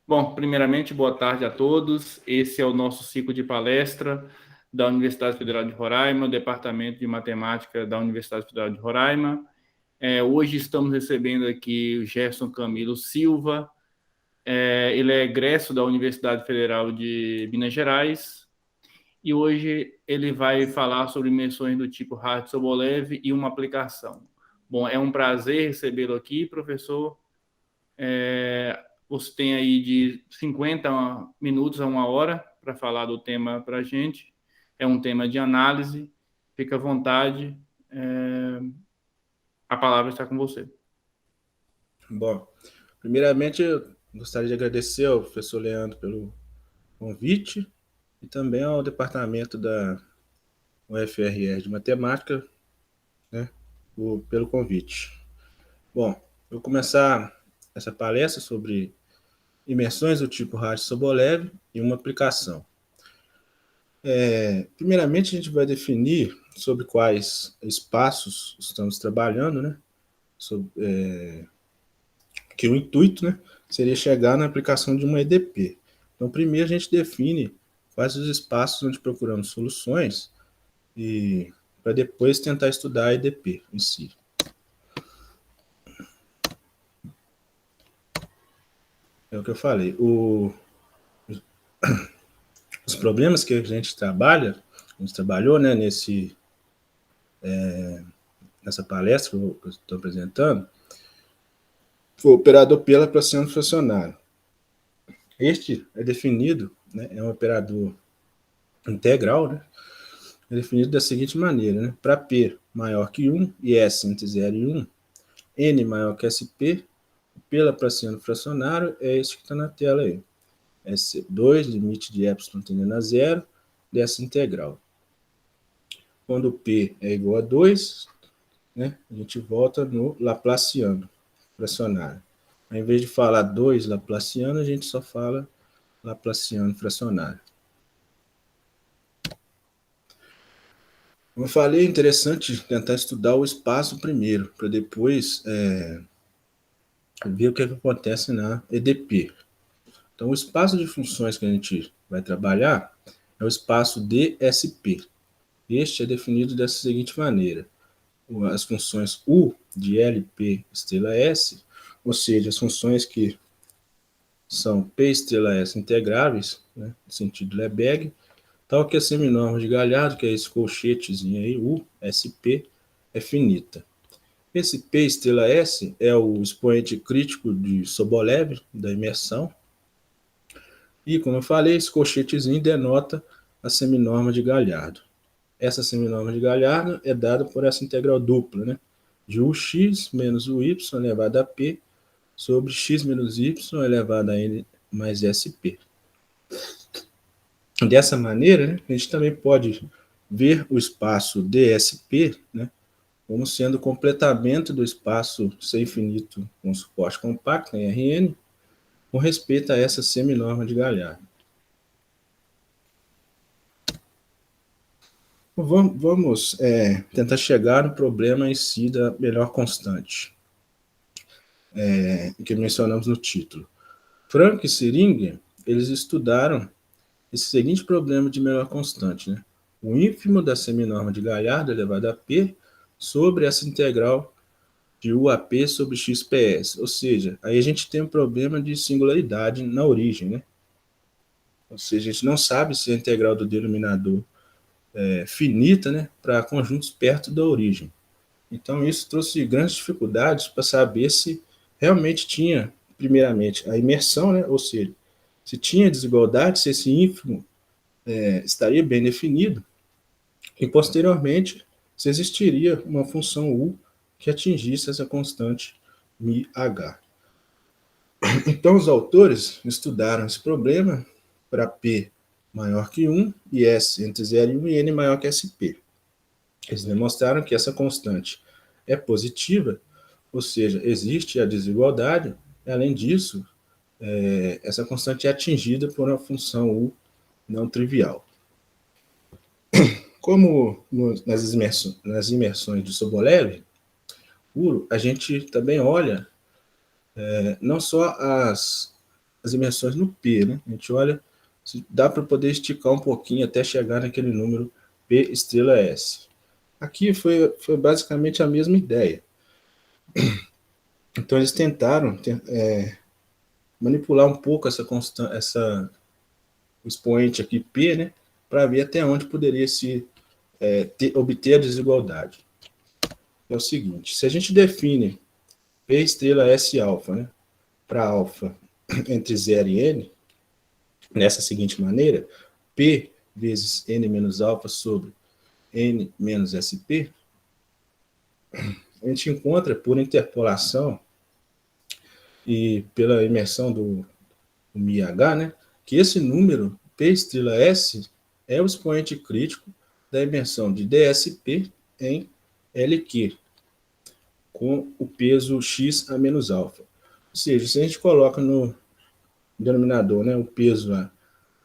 Bom, primeiramente, boa tarde a todos. Esse é o nosso ciclo de palestra da Universidade Federal de Roraima, o Departamento de Matemática da Universidade Federal de Roraima. Hoje estamos recebendo aqui o Gerson Camilo Silva. Ele é egresso da Universidade Federal de Minas Gerais e hoje ele vai falar sobre imersões do tipo Hart-Sobolev e uma aplicação. Bom, é um prazer recebê-lo aqui, professor. Você tem aí de 50 minutos a 1 hora para falar do tema para a gente. É um tema de análise. Fica à vontade. A palavra está com você. Bom, primeiramente eu gostaria de agradecer ao professor Leandro pelo convite e também ao departamento da UFRR de Matemática, né, pelo convite. Bom, eu vou começar essa palestra sobre imersões do tipo Hart-Sobolev e uma aplicação. Primeiramente, a gente vai definir sobre quais espaços estamos trabalhando, né? Que o intuito, né, seria chegar na aplicação de uma EDP. Então, primeiro a gente define quais os espaços onde procuramos soluções e para depois tentar estudar a EDP em si. É o que eu falei. Os problemas que a gente trabalhou, né, nessa palestra que eu estou apresentando, foi o operador pela para ser um funcionário. Este é definido, né, é um operador integral, né, é definido da seguinte maneira, né? Para P maior que 1 e S entre 0 e 1, N maior que SP, pela Laplaciano fracionário é esse que está na tela aí. S2, limite de epsilon tendendo a zero, dessa integral. Quando P é igual a 2, né, a gente volta no Laplaciano fracionário. Ao invés de falar 2 Laplaciano, a gente só fala Laplaciano fracionário. Como eu falei, é interessante tentar estudar o espaço primeiro, para depois ver o que acontece na EDP. Então, o espaço de funções que a gente vai trabalhar é o espaço DSP. Este é definido dessa seguinte maneira. As funções U de LP estrela S, ou seja, as funções que são P estrela S integráveis, né, no sentido Lebesgue, tal que a seminorma de Galhardo, que é esse colchetezinho aí, U, SP, é finita. Esse P estrela S é o expoente crítico de Sobolev, da imersão. E, como eu falei, esse colchetezinho denota a seminorma de Galhardo. Essa seminorma de Galhardo é dada por essa integral dupla, né? De ux menos uy elevado a p sobre x menos y elevado a n mais sp. Dessa maneira, né, a gente também pode ver o espaço DSP, né, como sendo o completamento do espaço C infinito com suporte compacto, em Rn, com respeito a essa seminorma de Galhardo. Vamos tentar chegar no problema em si da melhor constante, que mencionamos no título. Frank e Siringer, eles estudaram esse seguinte problema de melhor constante, né? O ínfimo da seminorma de Galhardo elevado a P sobre essa integral de UAP sobre XPS. Ou seja, aí a gente tem um problema de singularidade na origem, né? Ou seja, a gente não sabe se a integral do denominador é finita, né, para conjuntos perto da origem. Então, isso trouxe grandes dificuldades para saber se realmente tinha, primeiramente, a imersão, né, ou seja, se tinha desigualdade, se esse ínfimo estaria bem definido, e posteriormente, se existiria uma função U que atingisse essa constante μh. Então, os autores estudaram esse problema para P maior que 1 e S entre 0 e 1 e N maior que SP. Eles demonstraram que essa constante é positiva, ou seja, existe a desigualdade, e além disso, essa constante é atingida por uma função U não trivial. Como nas imersões de Sobolev, a gente também olha não só as as imersões no P, né? A gente olha se dá para poder esticar um pouquinho até chegar naquele número P estrela S. Aqui foi basicamente a mesma ideia. Então eles tentaram manipular um pouco o expoente aqui P, né, para ver até onde poderia se obter a desigualdade. É o seguinte, se a gente define P estrela S alfa, né, para alfa entre 0 e n, nessa seguinte maneira, P vezes n menos alfa sobre n menos SP, a gente encontra por interpolação e pela imersão do MIH, né, que esse número P estrela S é o expoente crítico da imersão de DSP em LQ, com o peso x a menos alfa. Ou seja, se a gente coloca no denominador, né, o peso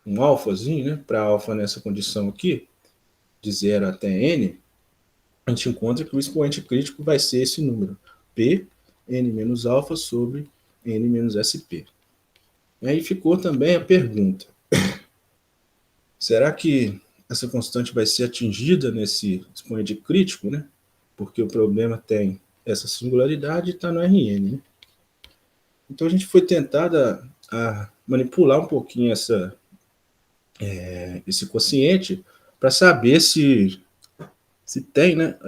um alfazinho, né, para alfa nessa condição aqui, de 0 até n, a gente encontra que o expoente crítico vai ser esse número, P, n menos alfa sobre n menos SP. E aí ficou também a pergunta, será que essa constante vai ser atingida nesse expoente crítico, né? Porque o problema tem essa singularidade e está no Rn, né? Então a gente foi tentado a manipular um pouquinho esse quociente para saber se tem, né,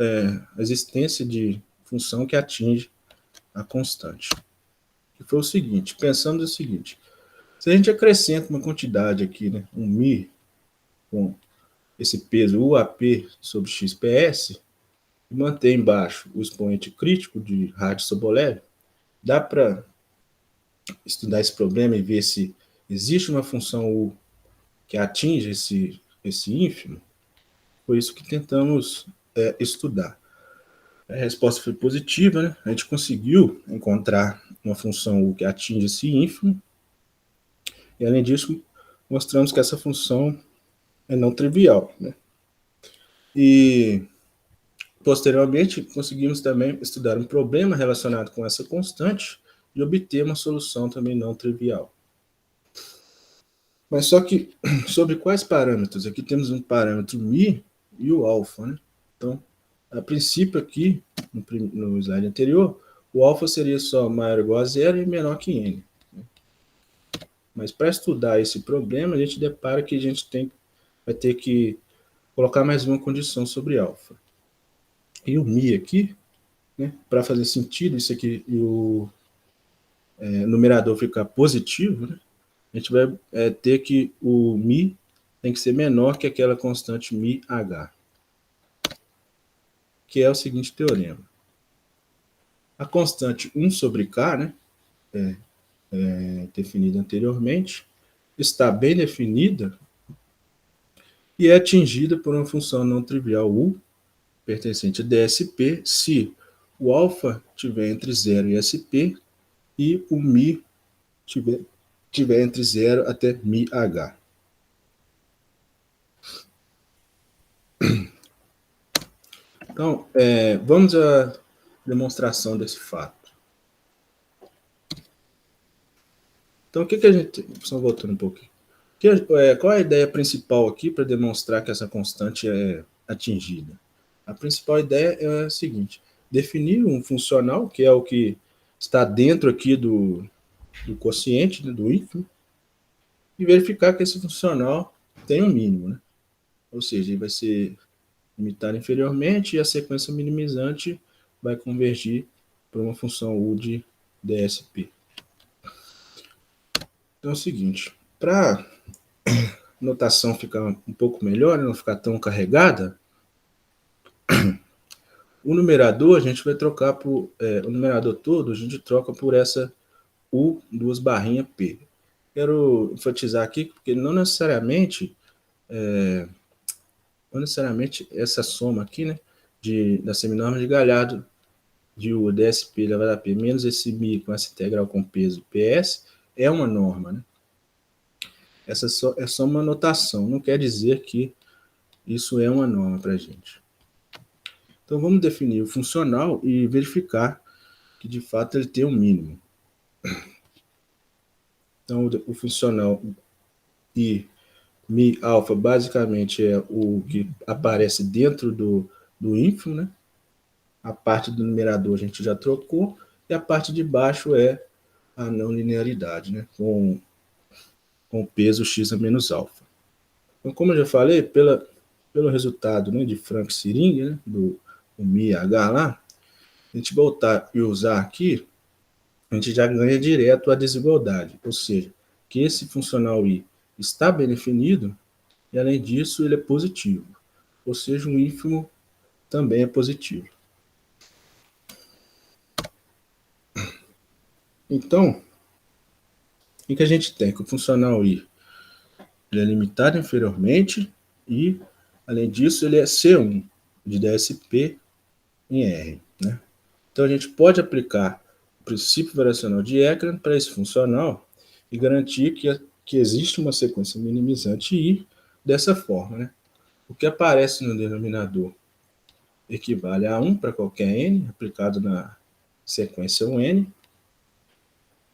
a existência de função que atinge a constante. Que foi o seguinte, pensando o seguinte, se a gente acrescenta uma quantidade aqui, né, um μ com esse peso UAP sobre XPS, e mantém embaixo o expoente crítico de Radius-Sobolev, dá para estudar esse problema e ver se existe uma função U que atinge esse ínfimo? Foi isso que tentamos estudar. A resposta foi positiva, né? A gente conseguiu encontrar uma função U que atinge esse ínfimo, e além disso, mostramos que essa função é não trivial, né? E posteriormente, conseguimos também estudar um problema relacionado com essa constante e obter uma solução também não trivial. Mas só que, sobre quais parâmetros? Aqui temos um parâmetro μ e o alfa, né? Então, a princípio aqui, no slide anterior, o alfa seria só maior ou igual a zero e menor que n. Mas para estudar esse problema, a gente depara que a gente vai ter que colocar mais uma condição sobre alfa. E o μ aqui, né, para fazer sentido isso aqui e o numerador ficar positivo, né, a gente vai ter que o μ tem que ser menor que aquela constante μh, que é o seguinte teorema. A constante 1 sobre k, né, definida anteriormente, está bem definida e é atingida por uma função não trivial U, pertencente a DSP, se o alfa estiver entre 0 e SP e o μ estiver entre 0 até μh. Então, vamos à demonstração desse fato. Então, o que a gente... Só voltando um pouquinho. Qual é a ideia principal aqui para demonstrar que essa constante é atingida? A principal ideia é a seguinte: definir um funcional, que é o que está dentro aqui do quociente, né, do ínfimo, e verificar que esse funcional tem um mínimo, né? Ou seja, ele vai ser limitado inferiormente e a sequência minimizante vai convergir para uma função U de DSP. Então é o seguinte, para a notação ficar um pouco melhor, não ficar tão carregada, o numerador a gente vai trocar por... o numerador todo a gente troca por essa U, duas barrinhas P. Quero enfatizar aqui porque não necessariamente essa soma aqui, né, da seminorma de Galhardo de U DSP elevado a P menos esse μ com essa integral com peso PS é uma norma, né? Essa é só uma notação, não quer dizer que isso é uma norma para a gente. Então vamos definir o funcional e verificar que de fato ele tem um mínimo. Então, o funcional I mi alfa basicamente é o que aparece dentro do ínfimo, né? A parte do numerador a gente já trocou, e a parte de baixo é a não linearidade, né? Com peso x a menos alfa. Então, como eu já falei, pelo resultado, né, de Frank-Siringer, né, do Mi-H lá, a gente voltar e usar aqui, a gente já ganha direto a desigualdade, ou seja, que esse funcional I está bem definido e, além disso, ele é positivo, ou seja, um ínfimo também é positivo. Então, o que a gente tem? Que o funcional I ele é limitado inferiormente e, além disso, ele é C1 de DSP em R. Né? Então, a gente pode aplicar o princípio variacional de Ekman para esse funcional e garantir que existe uma sequência minimizante I dessa forma. Né? O que aparece no denominador equivale a 1 para qualquer N, aplicado na sequência 1N,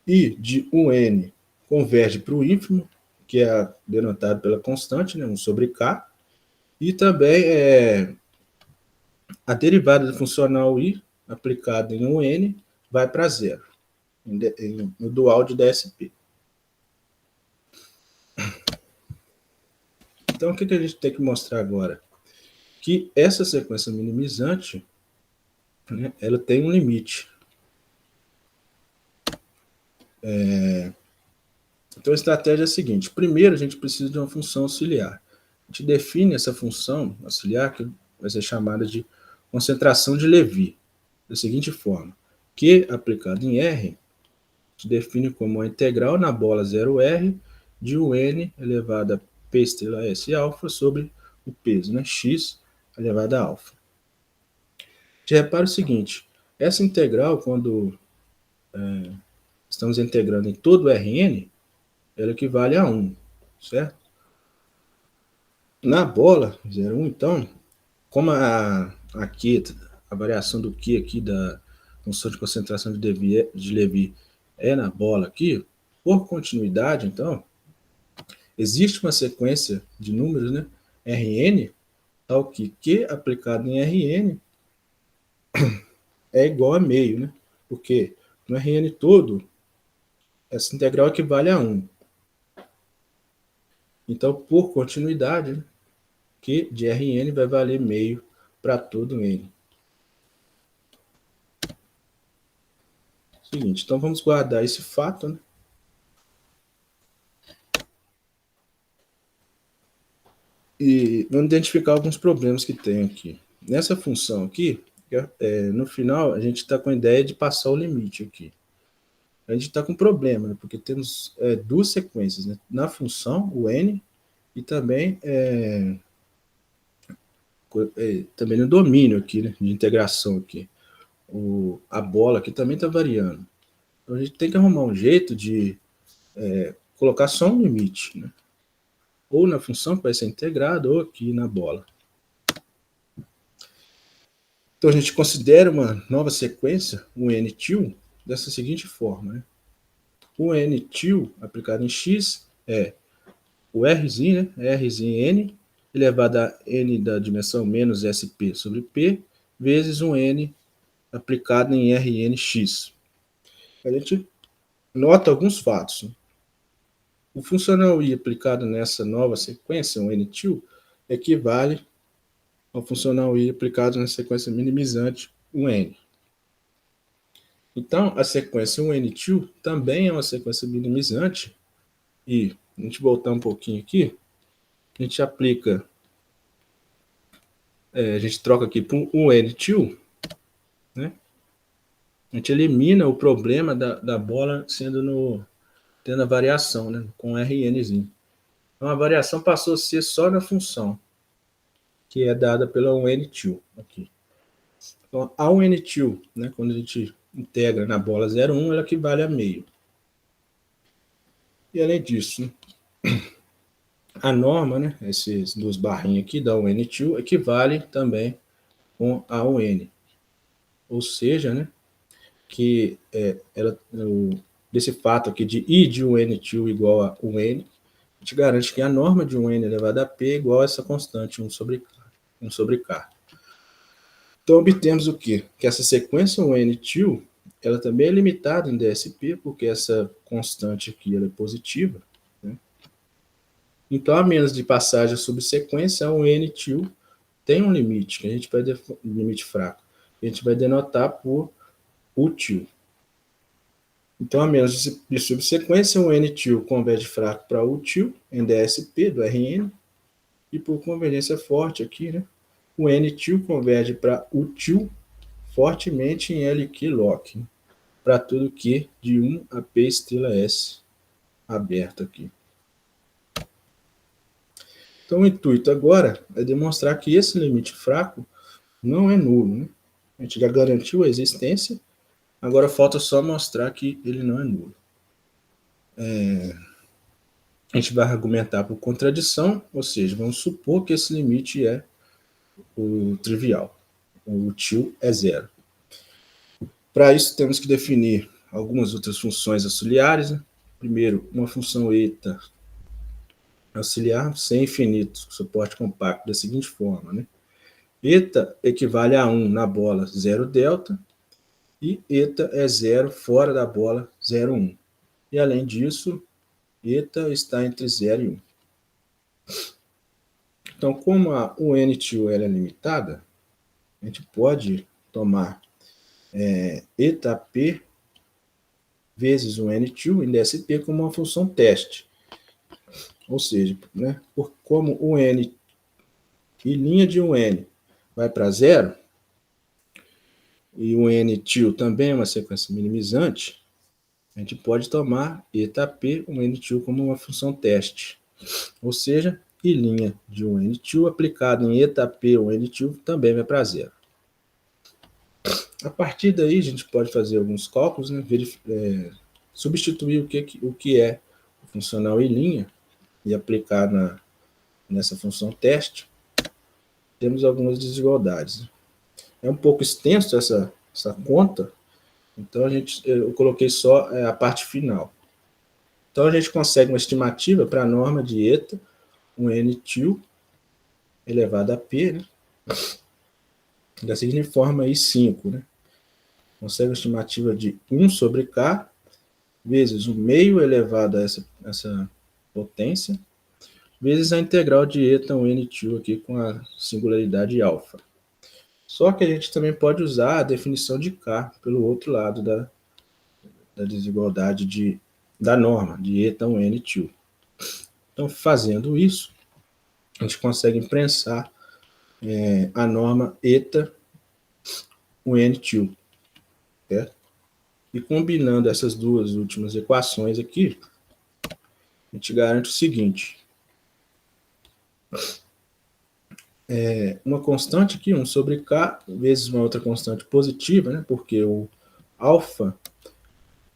e de 1N converge para o ínfimo, que é denotado pela constante, né, 1 sobre K, e também a derivada do funcional I aplicada em 1N vai para zero, no dual de DSP. Então, o que a gente tem que mostrar agora? Que essa sequência minimizante, né, ela tem um limite. Então, a estratégia é a seguinte. Primeiro, a gente precisa de uma função auxiliar. A gente define essa função auxiliar, que vai ser chamada de concentração de Levi, da seguinte forma. Q aplicado em R, a gente define como a integral na bola 0R de UN elevado a P estrela S alfa sobre o peso, né, X elevado a alfa. A gente repara o seguinte, essa integral, quando estamos integrando em todo o Rn, ela equivale a 1, certo? Na bola 0,1, então, como a variação do Q aqui da função de concentração de Levi é na bola aqui, por continuidade, então, existe uma sequência de números, né, Rn, tal que Q aplicado em Rn é igual a meio, né? Porque no Rn todo, essa integral equivale a 1. Então, por continuidade, né, Q de Rn vai valer meio para todo N. Seguinte, então vamos guardar esse fato, né? E vamos identificar alguns problemas que tem aqui. Nessa função aqui, no final, a gente está com a ideia de passar o limite aqui. A gente está com um problema, né? Porque temos duas sequências, né? Na função, o n, e também no domínio aqui, né? De integração aqui. A bola aqui também está variando. Então a gente tem que arrumar um jeito de colocar só um limite, né? Ou na função que vai ser integrada, ou aqui na bola. Então a gente considera uma nova sequência, o n-til, dessa seguinte forma. Né? O n-til aplicado em x é o rzinho, né? Rzinho n, elevado a n da dimensão menos sp sobre p, vezes um n aplicado em rnx. A gente nota alguns fatos. Né? O funcional i aplicado nessa nova sequência, o n-til, equivale ao funcional i aplicado na sequência minimizante, o n. Então, a sequência 1n2 também é uma sequência minimizante, e a gente voltar um pouquinho aqui, a gente aplica, a gente troca aqui para um n2, né? A gente elimina o problema da bola tendo a variação, né? Com Rnzinho. Então, a variação passou a ser só na função, que é dada pela 1n2 aqui. Então, a 1n2, né, quando a gente integra na bola 0,1, ela equivale a meio. E além disso, né, a norma, né, esses duas barrinhas aqui da UN2, equivale também com a UN. Ou seja, né, que desse fato aqui de I de um N-til igual a 1N, a gente garante que a norma de 1N elevado a P é igual a essa constante 1 sobre K. Então, obtemos o quê? Que essa sequência 1N-til, ela também é limitada em DSP, porque essa constante aqui ela é positiva, né? Então, a menos de passagem subsequência, a 1N-til tem um limite, que a gente vai limite fraco, que a gente vai denotar por U-til. Então, a menos de subsequência, o N-til converge fraco para U-til em DSP do RN, e por convergência forte aqui, né, o N-til converge para U-til fortemente em LQ-LOC, para tudo Q de 1 a P estrela S aberto aqui. Então, o intuito agora é demonstrar que esse limite fraco não é nulo, né? A gente já garantiu a existência, agora falta só mostrar que ele não é nulo. A gente vai argumentar por contradição, ou seja, vamos supor que esse limite é o trivial, o til é zero. Para isso, temos que definir algumas outras funções auxiliares, né? Primeiro, uma função eta auxiliar sem infinito, suporte compacto, da seguinte forma, né? Eta equivale a 1 na bola 0 delta, e eta é 0 fora da bola 0, 1. E além disso, eta está entre 0 e 1. Então, como o N-til é limitada, a gente pode tomar eta P vezes o N-til em DSP como uma função teste. Ou seja, né, como o N e linha de um N vai para 0, e o N-til também é uma sequência minimizante, a gente pode tomar eta P, o N-til, como uma função teste. Ou seja, e linha de um N-til aplicado em eta P, o N-til, também vai para 0. A partir daí, a gente pode fazer alguns cálculos, né, substituir o que é o funcional e linha e aplicar nessa função teste. Temos algumas desigualdades. É um pouco extenso essa conta, então eu coloquei só a parte final. Então, a gente consegue uma estimativa para a norma de eta, um N-til elevado a P, né? Da seguinte forma aí 5, né? Consegue uma estimativa de 1 sobre K vezes o meio elevado a essa potência, vezes a integral de eta, um N-til aqui com a singularidade alfa. Só que a gente também pode usar a definição de K pelo outro lado da desigualdade da norma, de eta, um N-til. Então, fazendo isso, a gente consegue imprensar a norma eta, um N-til. Certo? E combinando essas duas últimas equações aqui, a gente garante o seguinte. Uma constante aqui, 1 sobre K, vezes uma outra constante positiva, né? Porque o alfa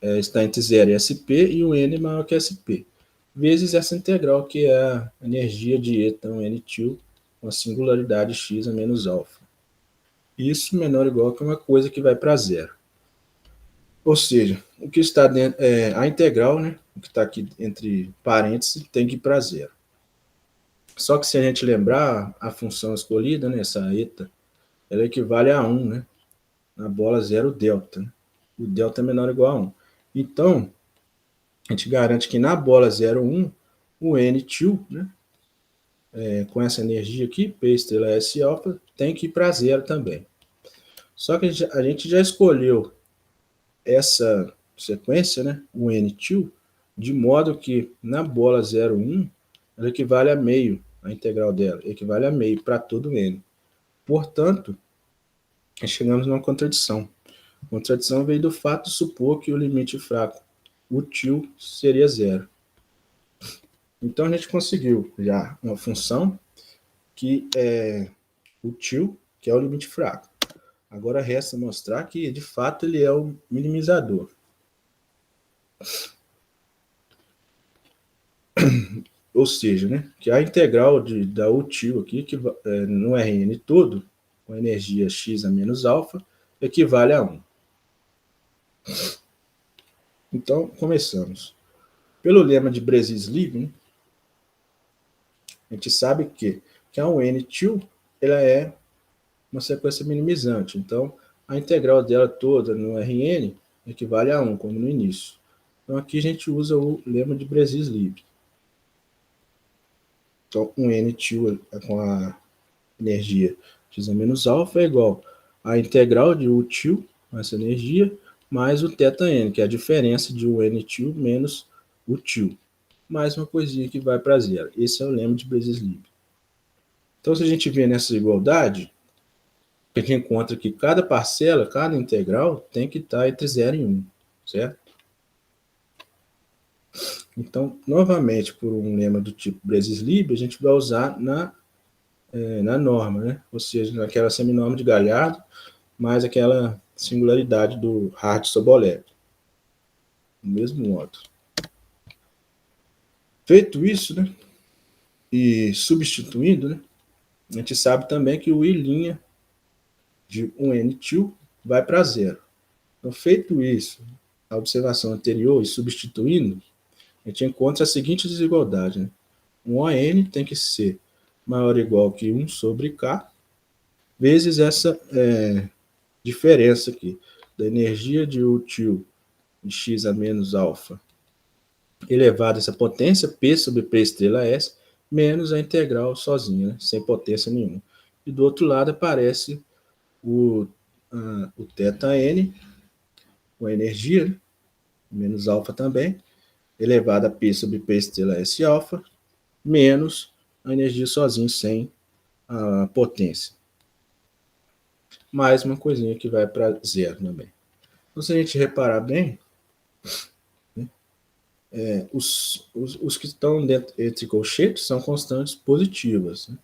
está entre 0 e SP, e o N maior que SP. Vezes essa integral, que é a energia de eta, um N-til, com a singularidade x a menos alfa. Isso menor ou igual que uma coisa que vai para 0. Ou seja, o que está dentro, a integral, né, o que está aqui entre parênteses, tem que ir para 0. Só que se a gente lembrar, a função escolhida, né, essa eta, ela equivale a 1, né, na bola 0 delta. Né? O delta é menor ou igual a 1. Então, a gente garante que na bola 0, 1, o N-til, né, com essa energia aqui, P estrela S alfa, tem que ir para 0 também. Só que a gente já escolheu essa sequência, né, o N-til, de modo que na bola 0, 1, ela equivale a meio, a integral dela, equivale a meio para todo N. Portanto, chegamos numa contradição. A contradição veio do fato de supor que o limite fraco, o til, seria 0. Então, a gente conseguiu já uma função que é o til, que é o limite fraco. Agora resta mostrar que, de fato, ele é o minimizador. Ou seja, né, que a integral da U-til aqui, que no Rn todo, com energia x a menos alfa, equivale a 1. Então, começamos. Pelo lema de Brezis-Lieb, né, a gente sabe que a UN2 ela é uma sequência minimizante. Então, a integral dela toda no Rn equivale a 1, como no início. Então, aqui a gente usa o lema de Brezis-Lieb. Então, um N2 com a energia x a menos alfa é igual à integral de U2, essa energia, mais o θn, que é a diferença de o N2 menos o 2. Mais uma coisinha que vai para zero. Esse é o lema de Brezis-Lieb. Então, se a gente vê nessa igualdade, a gente encontra que cada parcela, cada integral, tem que estar entre 0 e 1, certo? Então, novamente, por um lema do tipo Brezis-Lieb, a gente vai usar na norma, né? Ou seja, naquela seminorma de Galhardo, mais aquela singularidade do Hart-Sobolev. Do mesmo modo. Feito isso, né? E substituindo, né? A gente sabe também que o I' de um N2 vai para zero. Então, feito isso, a observação anterior e substituindo, a gente encontra a seguinte desigualdade. Né? Um ON tem que ser maior ou igual que 1 sobre K, vezes essa diferença aqui, da energia de U2 de x a menos alfa, elevado a essa potência, P sobre P estrela S, menos a integral sozinha, né? Sem potência nenhuma. E do outro lado aparece o θn, com a energia, né? Menos alfa também, elevado a P sobre P estrela S alfa, menos a energia sozinha, sem a potência. Mais uma coisinha que vai para zero também. Então, se a gente reparar bem, né, os que estão dentro, entre colchetes são constantes positivas. Né?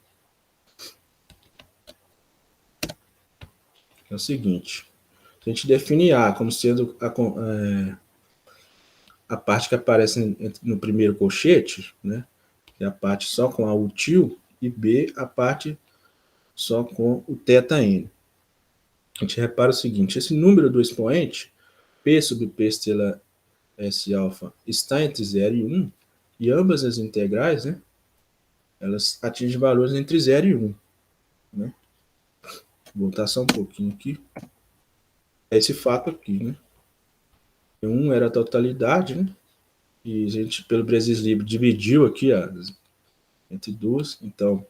É o seguinte, a gente define A como sendo a parte que aparece no primeiro colchete, né, que é a parte só com a útil, e B, a parte só com o θn. A gente repara o seguinte, esse número do expoente, P sobre P estrela S alfa, está entre 0 e 1, e ambas as integrais, né, elas atingem valores entre 0 e 1. Né? Vou voltar só um pouquinho aqui. É esse fato aqui, né? 1 era a totalidade, né? E a gente, pelo Brezis-Lieb, dividiu aqui entre duas. Então,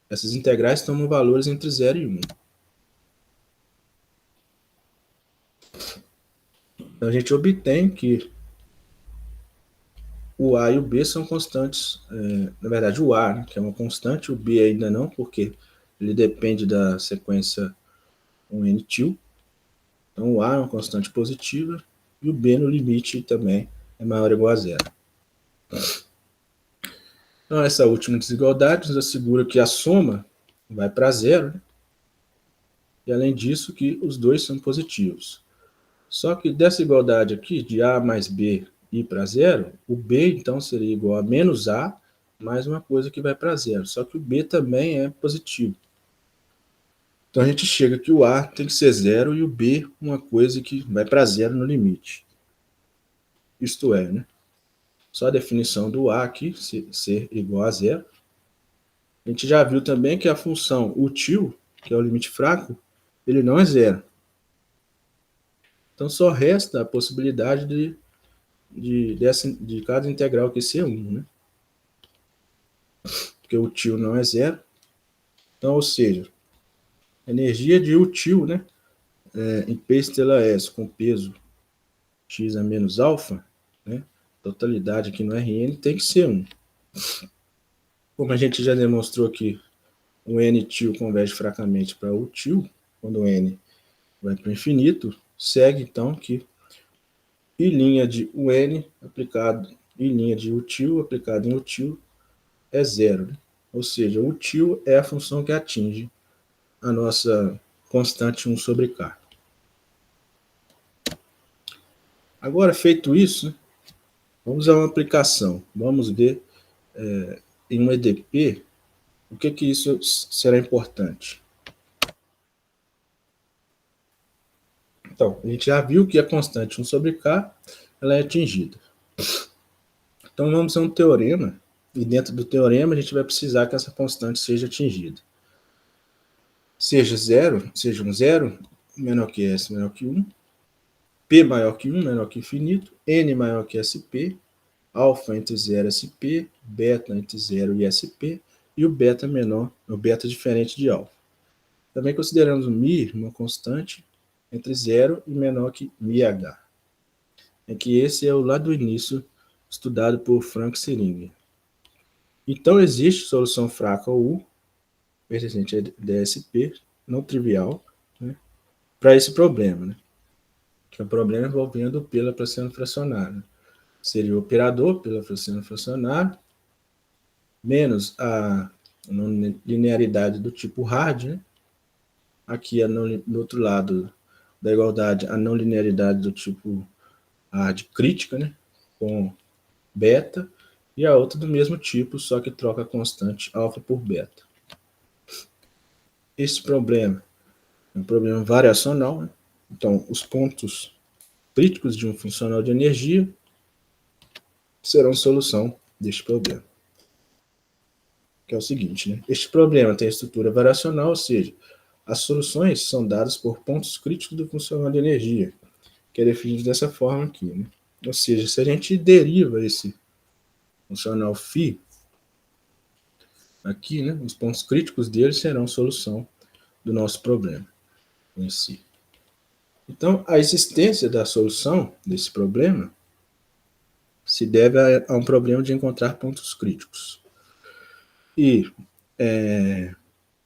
essas integrais tomam valores entre 0 e 1. Então, a gente obtém que o A e o B são constantes. Na verdade, o A, né, que é uma constante, o B ainda não, porque ele depende da sequência 1n2. Então, o A é uma constante positiva e o B no limite também é maior ou igual a zero. Então, essa última desigualdade nos assegura que a soma vai para zero, né? E além disso, que os dois são positivos. Só que dessa igualdade aqui, de A mais B ir para zero, o B então seria igual a menos A mais uma coisa que vai para zero. Só que o B também é positivo. Então a gente chega que o A tem que ser zero e o B uma coisa que vai para zero no limite. Isto é, né? Só a definição do A aqui, ser igual a zero. A gente já viu também que a função útil, que é o limite fraco, ele não é zero. Então só resta a possibilidade de cada integral aqui ser 1, né? Porque o útil não é zero. Então, ou seja, a energia de útil, né, em P estrela S com peso x a menos alfa, né, totalidade aqui no Rn tem que ser 1. Como a gente já demonstrou aqui, o N-til converge fracamente para o til, quando o N vai para o infinito, segue então que I' de UN aplicado, I' de util aplicado em util é zero. Né? Ou seja, o util é a função que atinge a nossa constante 1 sobre K. Agora, feito isso, né, vamos a uma aplicação. Vamos ver em um EDP o que isso será importante. Então, a gente já viu que a constante 1 sobre K ela é atingida. Então, vamos a um teorema, e dentro do teorema a gente vai precisar que essa constante seja atingida. Seja um zero, menor que S, menor que 1, P maior que 1, menor que infinito, N maior que SP, alfa entre 0 e SP, beta entre 0 e SP, e o beta menor, o beta diferente de alfa. Também consideramos o μ uma constante entre 0 e menor que μh. É que esse é o lá do início estudado por Frank Seringer. Então existe solução fraca U, pertencente a DSP, não trivial, né, para esse problema, né, que é um problema envolvendo P laplaciano fracionário. Seria o operador P laplaciano fracionário menos a não linearidade do tipo hard, né? Aqui no outro lado da igualdade a não linearidade do tipo hard crítica, né? Com beta, e a outra do mesmo tipo, só que troca a constante alfa por beta. Esse problema é um problema variacional, né? Então os pontos críticos de um funcional de energia serão solução deste problema. Que é o seguinte, né? Este problema tem estrutura variacional, ou seja, as soluções são dadas por pontos críticos do funcional de energia, que é definido dessa forma aqui, né? Ou seja, se a gente deriva esse funcional φ, aqui, né, os pontos críticos dele serão solução do nosso problema em si. Então, a existência da solução desse problema se deve a um problema de encontrar pontos críticos. E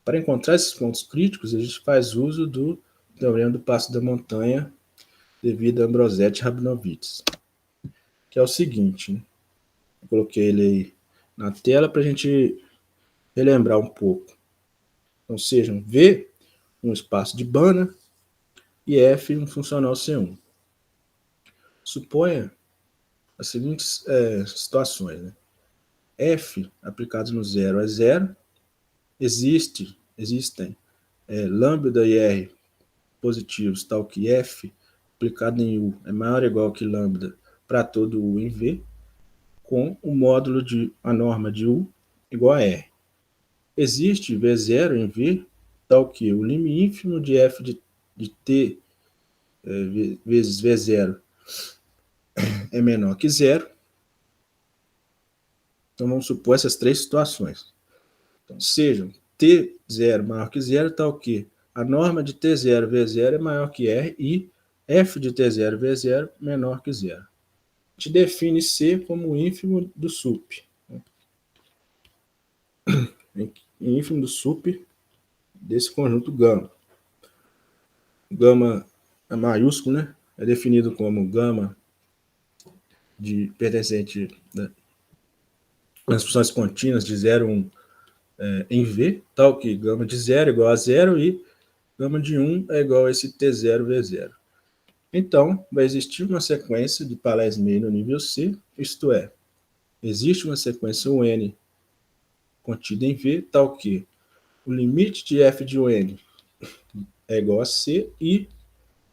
para encontrar esses pontos críticos, a gente faz uso do teorema do passo da montanha devido a Ambrosetti e Rabinowitz, que é o seguinte, né? Eu coloquei ele aí na tela para a gente relembrar um pouco. Então, sejam V, um espaço de Banach, e F, um funcional C1. Suponha as seguintes situações, né? F, aplicado no 0 é 0, existem lambda e R positivos, tal que F, aplicado em U, é maior ou igual que lambda para todo U em V, com o módulo de a norma de U igual a R. Existe V0 em V, tal que o limite ínfimo de F de T vezes V0 é menor que zero. Então vamos supor essas três situações. Então, sejam T0 maior que zero, tal que a norma de T0 V0 é maior que R e F de T0 V0 menor que zero. A gente define C como o ínfimo do sup. Ínfimo do sup desse conjunto gama. Gama é maiúsculo, né? É definido como gama de pertencente, né, as funções contínuas de 0 a 1 em V, tal que gama de 0 é igual a 0 e gama de 1 é igual a esse T0 V0. Então, vai existir uma sequência de Palais-Meilles no nível C, isto é, existe uma sequência UN contida em V, tal que o limite de f de UN é igual a C e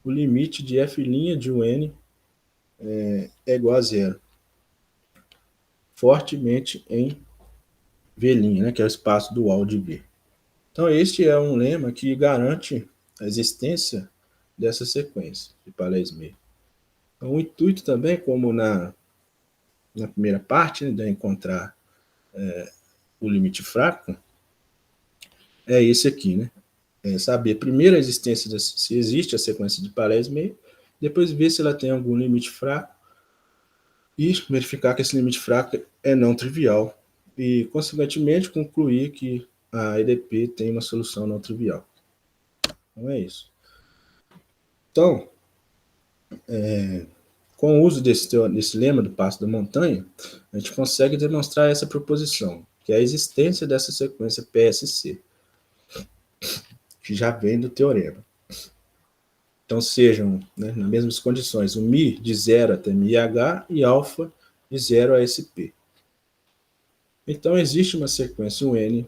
o limite de f' de UN é igual a zero. Fortemente em V', né, que é o espaço dual de V. Então, este é um lema que garante a existência dessa sequência de Palais-Meilles. Então, o intuito também, como na primeira parte, né, de encontrar o limite fraco, é esse aqui, né? É saber primeiro a existência, se existe a sequência de Palais-Meilles, depois ver se ela tem algum limite fraco e verificar que esse limite fraco é não trivial e, consequentemente, concluir que a EDP tem uma solução não trivial. Então é isso. Então, com o uso desse lema do passo da montanha, a gente consegue demonstrar essa proposição, que é a existência dessa sequência PSC, que já vem do teorema. Então, sejam, né, nas mesmas condições, o μ de 0 até μh e alfa de 0 a SP. Então, existe uma sequência UN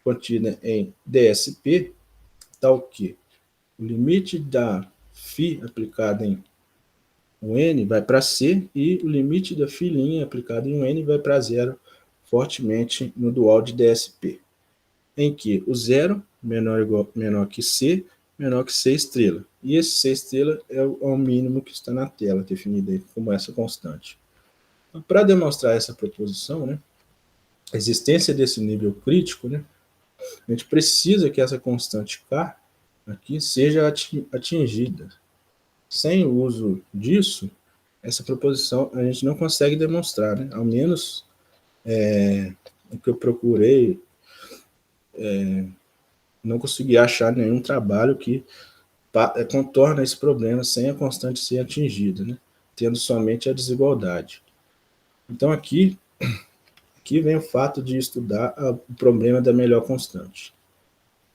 contida em DSP, tal que o limite da φ φ aplicado em um n vai para C e o limite da φ' aplicado em um n vai para zero fortemente no dual de DSP, em que o zero menor que C, menor que C estrela. E esse C estrela é o mínimo que está na tela, definido aí como essa constante. Então, para demonstrar essa proposição, né, a existência desse nível crítico, né, a gente precisa que essa constante K aqui seja atingida. Sem o uso disso, essa proposição a gente não consegue demonstrar, né? Ao menos o que eu procurei, não consegui achar nenhum trabalho que contorna esse problema sem a constante ser atingida, né? Tendo somente a desigualdade. Então aqui vem o fato de estudar o problema da melhor constante.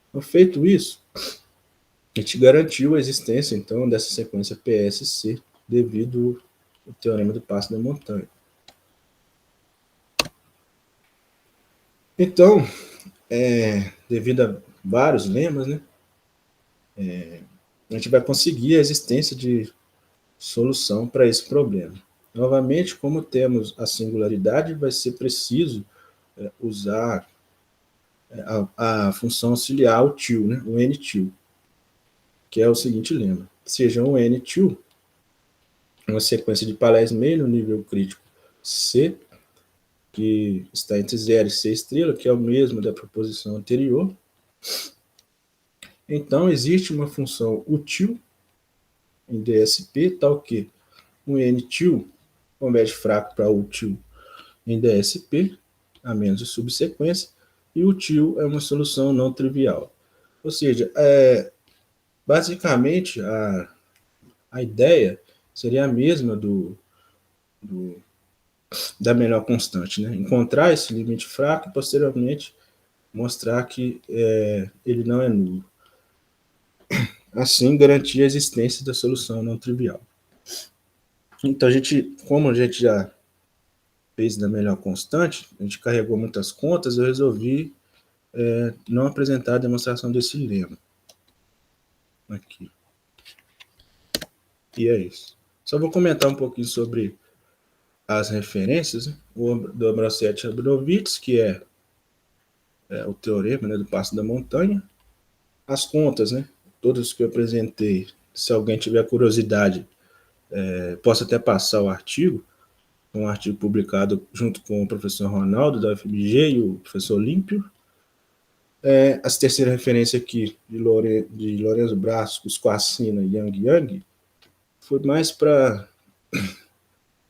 Então, feito isso, a gente garantiu a existência, então, dessa sequência PSC devido ao teorema do passo da montanha. Então, devido a vários lemas, né, a gente vai conseguir a existência de solução para esse problema. Novamente, como temos a singularidade, vai ser preciso usar a função auxiliar, o til, né, o n-til, que é o seguinte lema: seja um n-til, uma sequência de Palais-Meilles no nível crítico C, que está entre 0 e C estrela, que é o mesmo da proposição anterior. Então, existe uma função util em DSP, tal que um n-til converte fraco para util em DSP, a menos de subsequência, e o til é uma solução não trivial. Ou seja, basicamente, a ideia seria a mesma da melhor constante, né? Encontrar esse limite fraco e, posteriormente, mostrar que ele não é nulo. Assim, garantir a existência da solução não trivial. Então, como a gente já fez da melhor constante, a gente carregou muitas contas, eu resolvi não apresentar a demonstração desse lema. Aqui. E é isso. Só vou comentar um pouquinho sobre as referências, né? O do Ambrosietti-Rabinowitz, que é o teorema, né, do passo da montanha. As contas, né, todas que eu apresentei, se alguém tiver curiosidade, posso até passar o artigo, um artigo publicado junto com o professor Ronaldo, da UFMG, e o professor Olímpio. A terceira referência aqui, de Lourenço Brasco, Squarcina e Yang, foi mais para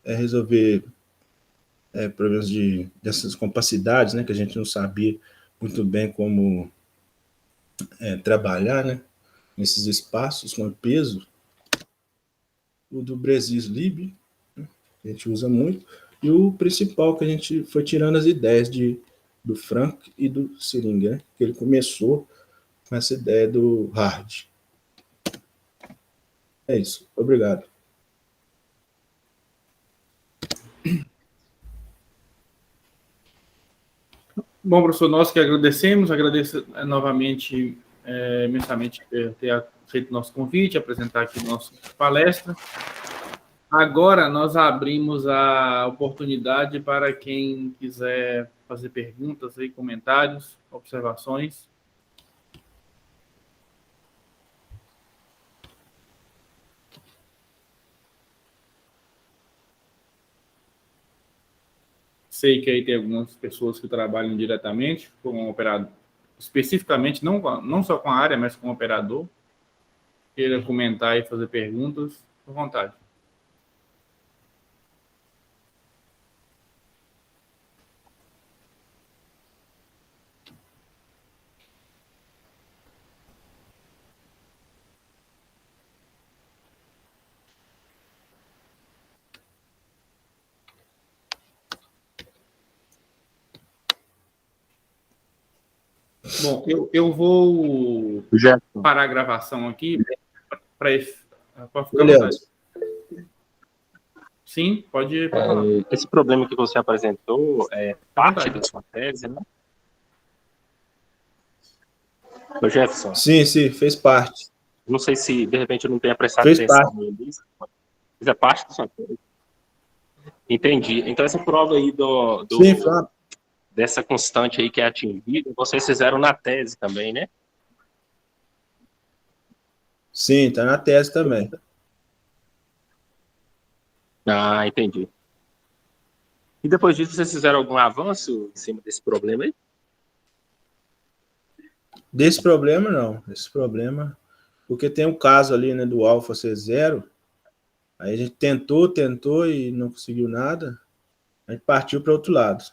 resolver problemas dessas compacidades, né, que a gente não sabia muito bem como trabalhar, né, nesses espaços com peso. O do Bresis-Lib, né, a gente usa muito, e o principal que a gente foi tirando as ideias do Frank e do Siringer, né, que ele começou com essa ideia do hard. É isso. Obrigado. Bom, professor, nós que agradecemos, agradeço novamente, imensamente, ter aceito o nosso convite, apresentar aqui nossa palestra. Agora, nós abrimos a oportunidade para quem quiser fazer perguntas, aí, comentários, observações. Sei que aí tem algumas pessoas que trabalham diretamente com operador, especificamente, não só com a área, mas com o operador. Queira comentar e fazer perguntas, à vontade. Bom, eu vou parar a gravação aqui para ficar à vontade. Sim, pode falar. Esse problema que você apresentou é parte da sua tese, né? O Jefferson. Sim, fez parte. Não sei se, de repente, eu não tenha prestado Fez atenção parte. nisso. Mas é parte da sua coisa. Entendi. Então, essa prova aí Sim, foi uma... dessa constante aí que é atingida, vocês fizeram na tese também, né? Sim, tá na tese também. Ah, entendi. E depois disso, vocês fizeram algum avanço em cima desse problema aí? Desse problema, não. Esse problema... Porque tem um caso ali, né, do alfa ser zero. Aí a gente tentou e não conseguiu nada. A gente partiu para outro lado.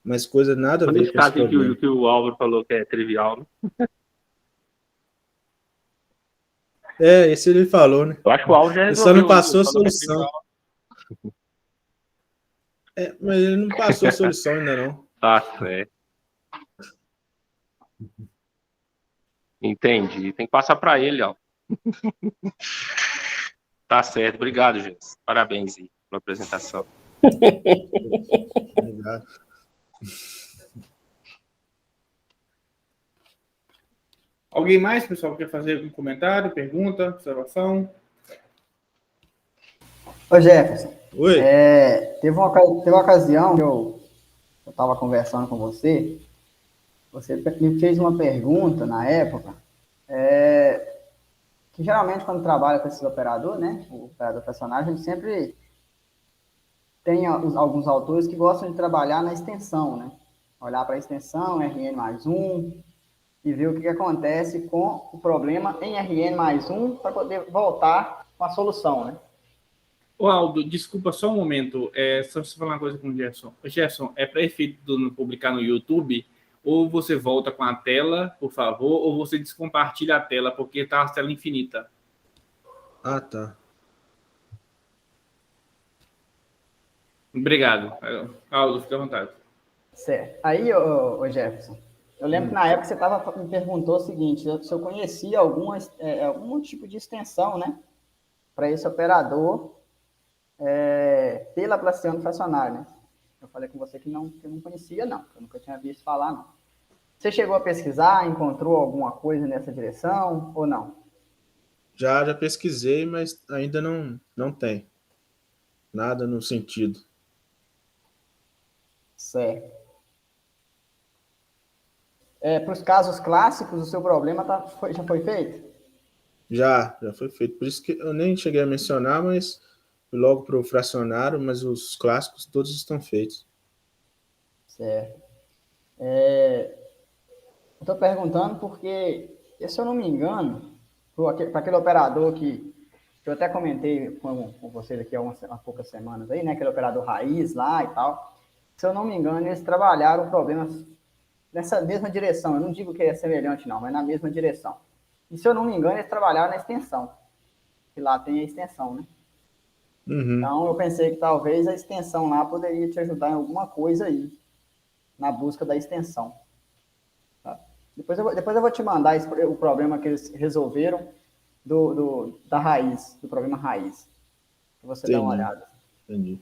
Mas coisa nada a Mas ver nesse com esse caso aí problema. que o Álvaro falou que é trivial, né? É, esse ele falou, né? Eu acho que o Álvaro já Ele só não resolveu aí. Ele passou a falou que é solução. trivial. É, mas ele não passou a solução ainda não. Tá certo. Entendi. Tem que passar para ele, ó. Tá certo. Obrigado, gente. Parabéns aí pela apresentação. Obrigado. Alguém mais, pessoal, quer fazer algum comentário, pergunta, observação? Ô Jefferson, Oi? teve uma ocasião que eu estava conversando com você, você me fez uma pergunta na época, que geralmente quando trabalha com esses operadores, né, o operador personagem, a gente sempre tem alguns autores que gostam de trabalhar na extensão, né, olhar para a extensão, Rn+1, e ver o que acontece com o problema em Rn+1 para poder voltar com a solução, né. Ô, Aldo, desculpa só um momento. Só você falar uma coisa com o Gerson. Gerson, é para efeito de publicar no YouTube, ou você volta com a tela, por favor, ou você descompartilha a tela, porque está a tela infinita. Ah, tá. Obrigado. Aldo, fica à vontade. Certo. Aí, ô Jefferson, eu lembro que na época você me perguntou o seguinte, se eu conhecia algum tipo de extensão, né, para esse operador pela Laplaciano fracionário, né? Eu falei com você que eu não conhecia, não, que eu nunca tinha visto falar, não. Você chegou a pesquisar, encontrou alguma coisa nessa direção ou não? Já pesquisei, mas ainda não tem nada no sentido. Certo. Para os casos clássicos, o seu problema já foi feito? Já foi feito. Por isso que eu nem cheguei a mencionar, mas fui logo para o fracionário, mas os clássicos todos estão feitos. Certo. Eu estou perguntando porque, se eu não me engano, para aquele operador que eu até comentei com vocês aqui há poucas semanas, aí, né, aquele operador raiz lá e tal, se eu não me engano, eles trabalharam problemas nessa mesma direção. Eu não digo que é semelhante, não, mas na mesma direção. E se eu não me engano, eles trabalharam na extensão, que lá tem a extensão, né? Uhum. Então, eu pensei que talvez a extensão lá poderia te ajudar em alguma coisa aí, na busca da extensão. Tá? Depois eu vou te mandar o problema que eles resolveram da raiz, do problema raiz. Pra você dar uma olhada. Entendi.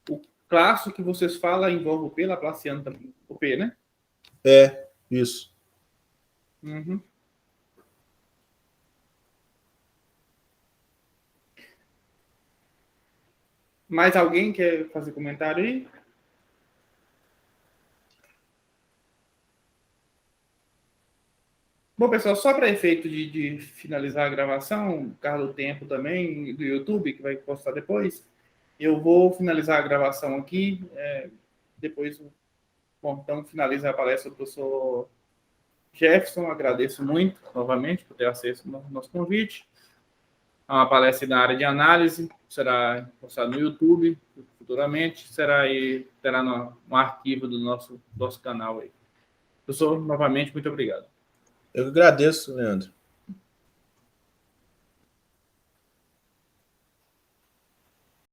O clássico que vocês falam envolve o P, Laplaciano também. O P, né? É, isso. Uhum. Mais alguém quer fazer comentário aí? Bom, pessoal, só para efeito de finalizar a gravação, por causa do tempo também, do YouTube, que vai postar depois, eu vou finalizar a gravação aqui. Depois, bom, então finaliza a palestra do professor Jefferson. Agradeço muito, novamente, por ter acesso ao nosso convite. É uma palestra na área de análise, será postada no YouTube futuramente, terá no arquivo do nosso canal aí. Professor, novamente, muito obrigado. Eu agradeço, Leandro.